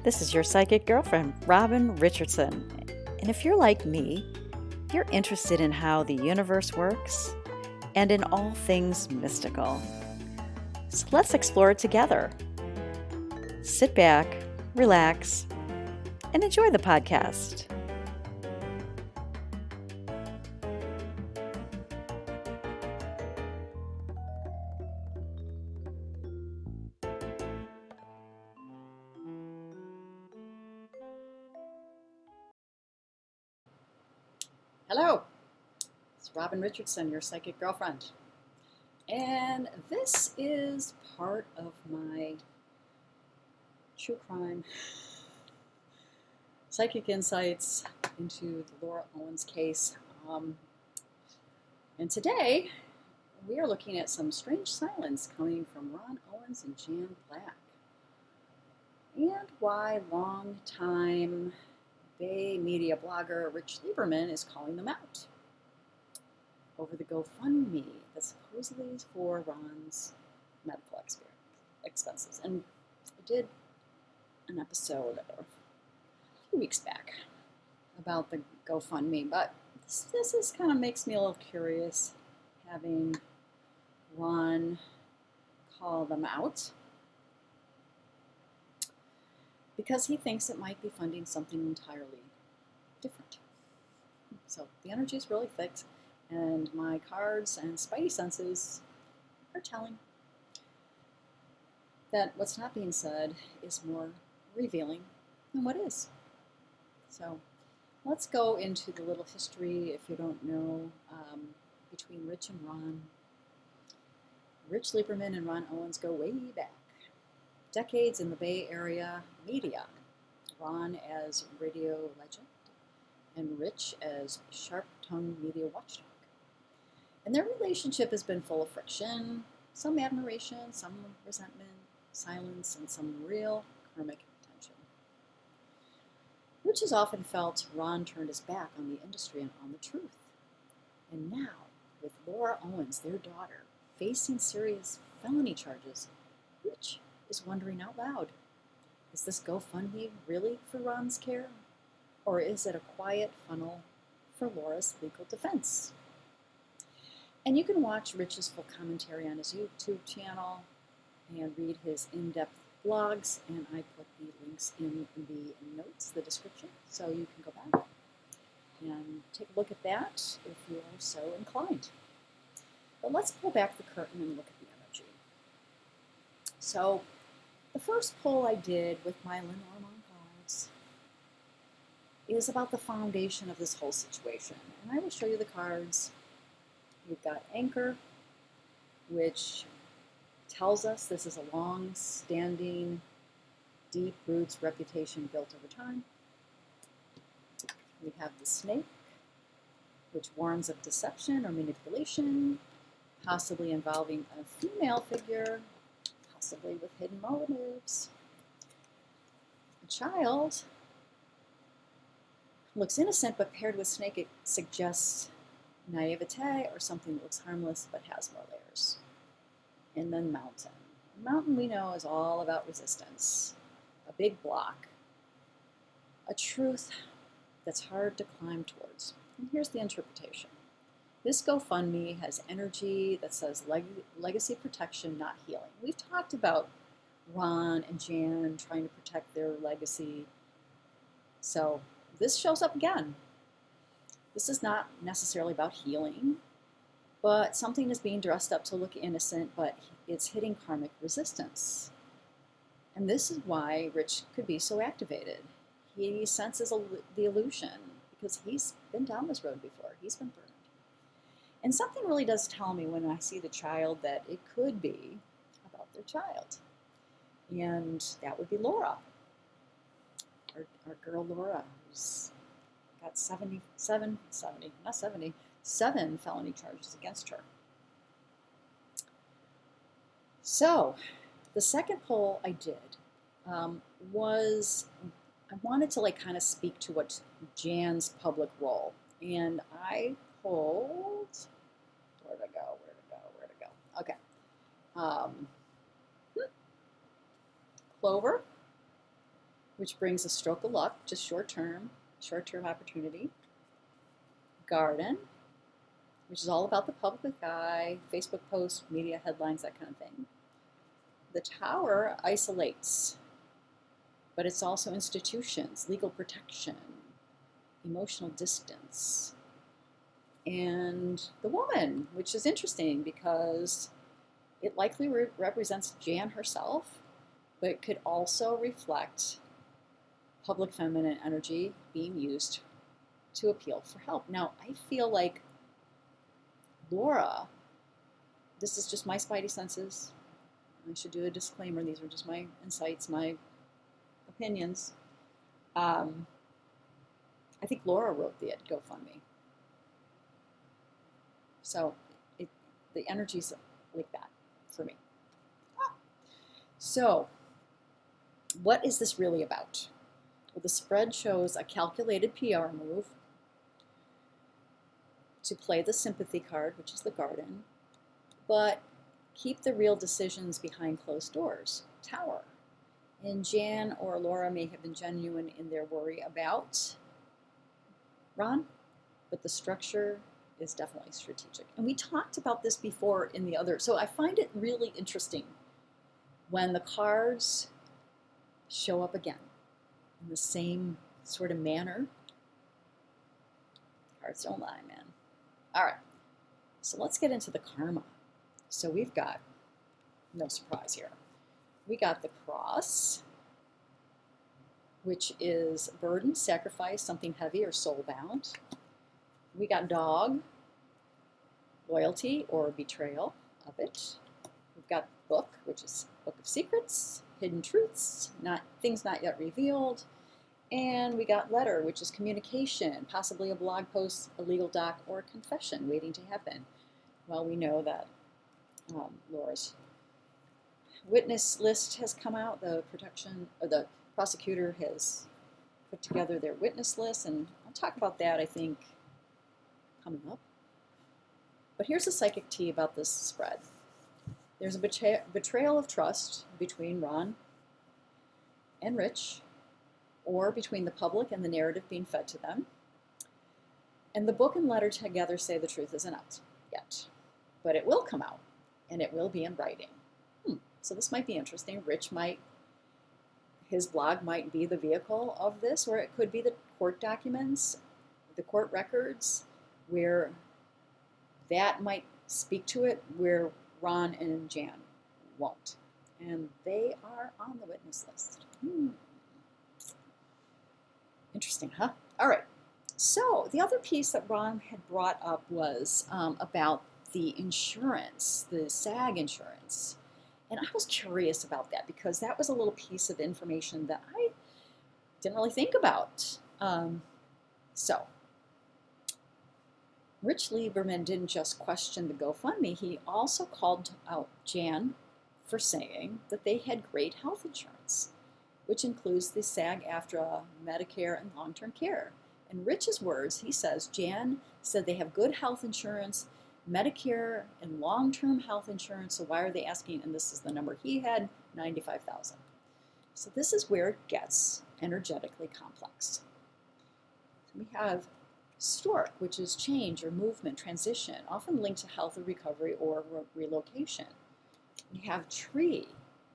This is your psychic girlfriend, Robin Richardson. And if you're like me, you're interested in how the universe works and in all things mystical. So let's explore it together. Sit back, relax, and enjoy the podcast. Hello, it's Robin Richardson, your psychic girlfriend. And this is part of my true crime psychic insights into the Laura Owens case. And today we are looking at some strange silence coming from Ronn Owens and Jan Black, and why longtime Bay media blogger Rich Lieberman is calling them out over the GoFundMe that supposedly is for Ronn's medical expenses. And I did an episode a few weeks back about the GoFundMe, but this is kind of makes me a little curious having Ronn call them out, because he thinks it might be funding something entirely different. So the energy is really thick, and my cards and spidey senses are telling that what's not being said is more revealing than what is. So let's go into the little history, if you don't know, between Rich and Ronn. Rich Lieberman and Ronn Owens go way back. Decades in the Bay Area media. Ronn as radio legend, and Rich as sharp-tongued media watchdog. And their relationship has been full of friction, some admiration, some resentment, silence, and some real karmic tension. Rich has often felt Ronn turned his back on the industry and on the truth. And now, with Laura Owens, their daughter, facing serious felony charges, Rich is wondering out loud, is this GoFundMe really for Ronn's care? Or is it a quiet funnel for Laura's legal defense? And you can watch Rich's full commentary on his YouTube channel and read his in-depth blogs, and I put the links in the notes, the description, so you can go back and take a look at that if you are so inclined. But let's pull back the curtain and look at the energy. So the first pull I did with my Lenormand cards is about the foundation of this whole situation. And I will show you the cards. You've got Anchor, which tells us this is a long-standing, deep roots reputation built over time. We have the Snake, which warns of deception or manipulation, possibly involving a female figure, possibly with hidden motives. A Child looks innocent, but paired with Snake, it suggests naivete or something that looks harmless but has more layers. And then Mountain. Mountain, we know, is all about resistance, a big block, a truth that's hard to climb towards. And here's the interpretation. This GoFundMe has energy that says legacy protection, not healing. We've talked about Ronn and Jan trying to protect their legacy. So this shows up again. This is not necessarily about healing, but something is being dressed up to look innocent, but it's hitting karmic resistance. And this is why Rich could be so activated. He senses the illusion because he's been down this road before. He's been burned. And something really does tell me when I see the child that it could be about their child. And that would be Laura, our girl Laura, who's got 7 felony charges against her. So the second poll I did was I wanted to kind of speak to what Jan's public role, and I pulled, where'd it go? Okay. Clover, which brings a stroke of luck, just short-term opportunity. Garden, which is all about the public eye, Facebook posts, media headlines, that kind of thing. The Tower isolates, but it's also institutions, legal protection, emotional distance. And the Woman, which is interesting because it likely represents Jan herself, but it could also reflect public feminine energy being used to appeal for help. Now, I feel like Laura, this is just my spidey senses. I should do a disclaimer. These are just my insights, my opinions. I think Laura wrote the GoFundMe. So the energy's like that for me. So what is this really about? Well, the spread shows a calculated PR move to play the sympathy card, which is the Garden, but keep the real decisions behind closed doors, Tower. And Jan or Laura may have been genuine in their worry about Ron, but the structure is definitely strategic. And we talked about this before in the other, so I find it really interesting when the cards show up again in the same sort of manner. Cards don't lie, man. All right, so let's get into the karma. So we've got, no surprise here, we got the Cross, which is burden, sacrifice, something heavy or soul-bound. We got Dog, loyalty or betrayal of it. We've got Book, which is Book of Secrets, hidden truths, things not yet revealed. And we got Letter, which is communication, possibly a blog post, a legal doc, or a confession waiting to happen. Well, we know that Laura's witness list has come out. The prosecutor has put together their witness list, and I'll talk about that, I think, coming up. But here's the psychic tea about this spread. There's a betrayal of trust between Ron and Rich, or between the public and the narrative being fed to them. And the Book and Letter together say the truth isn't out yet, but it will come out, and it will be in writing. So this might be interesting. Rich his blog might be the vehicle of this, or it could be the court documents, the court records, where that might speak to it, where Ron and Jan won't. And they are on the witness list. Interesting, huh? All right. So the other piece that Ron had brought up was about the insurance, the SAG insurance. And I was curious about that because that was a little piece of information that I didn't really think about. So Rich Lieberman didn't just question the GoFundMe, he also called out Jan for saying that they had great health insurance, which includes the SAG-AFTRA, Medicare, and long-term care. In Rich's words, he says, Jan said they have good health insurance, Medicare, and long-term health insurance, so why are they asking, and this is the number he had, $95,000. So this is where it gets energetically complex. So we have Stork, which is change or movement, transition, often linked to health or recovery or relocation. We have Tree,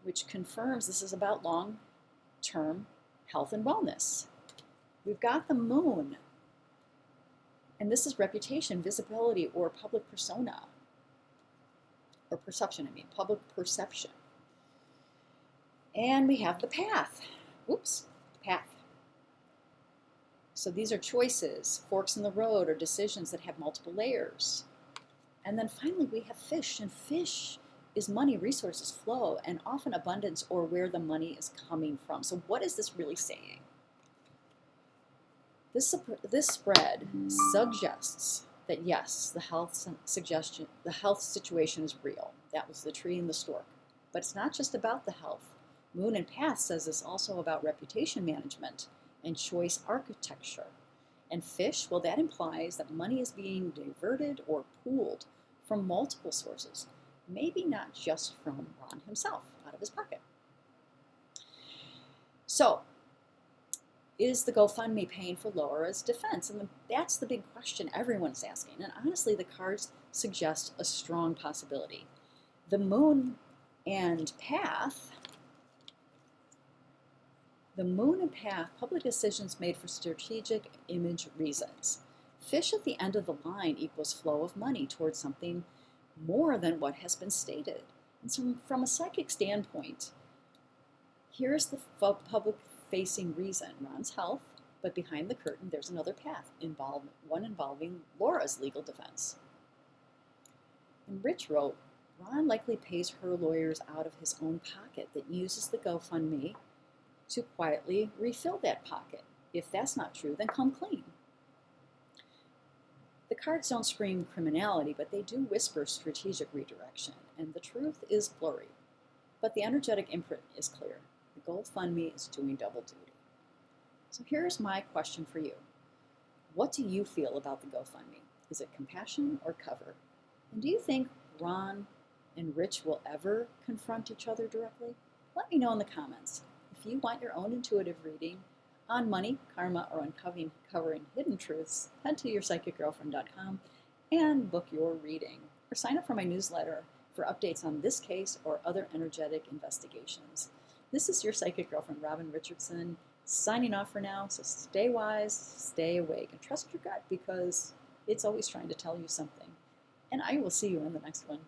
which confirms this is about long-term health and wellness. We've got the Moon, and this is reputation, visibility, or public persona, or perception, public perception. And we have the Path. Path. So these are choices, forks in the road, or decisions that have multiple layers. And then finally we have Fish, and Fish is money, resources, flow, and often abundance, or where the money is coming from. So what is this really saying? This spread suggests that yes, the health situation is real. That was the Tree and the Stork. But it's not just about the health. Moon and Path says it's also about reputation management and choice architecture. And Fish, well, that implies that money is being diverted or pooled from multiple sources, maybe not just from Ron himself, out of his pocket. So, is the GoFundMe paying for Laura's defense? And that's the big question everyone's asking. And honestly, the cards suggest a strong possibility. The moon and path, public decisions made for strategic image reasons. Fish at the end of the line equals flow of money towards something more than what has been stated. And so from a psychic standpoint, here's the public-facing reason, Ronn's health, but behind the curtain there's another path, one involving Laura's legal defense. And Rich wrote, Ronn likely pays her lawyers out of his own pocket that uses the GoFundMe to quietly refill that pocket. If that's not true, then come clean. The cards don't scream criminality, but they do whisper strategic redirection, and the truth is blurry. But the energetic imprint is clear. The GoFundMe is doing double duty. So here's my question for you. What do you feel about the GoFundMe? Is it compassion or cover? And do you think Ronn and Rich will ever confront each other directly? Let me know in the comments. If you want your own intuitive reading on money, karma, or uncovering hidden truths, head to yourpsychicgirlfriend.com and book your reading. Or sign up for my newsletter for updates on this case or other energetic investigations. This is your psychic girlfriend, Robin Richardson, signing off for now. So stay wise, stay awake, and trust your gut because it's always trying to tell you something. And I will see you in the next one.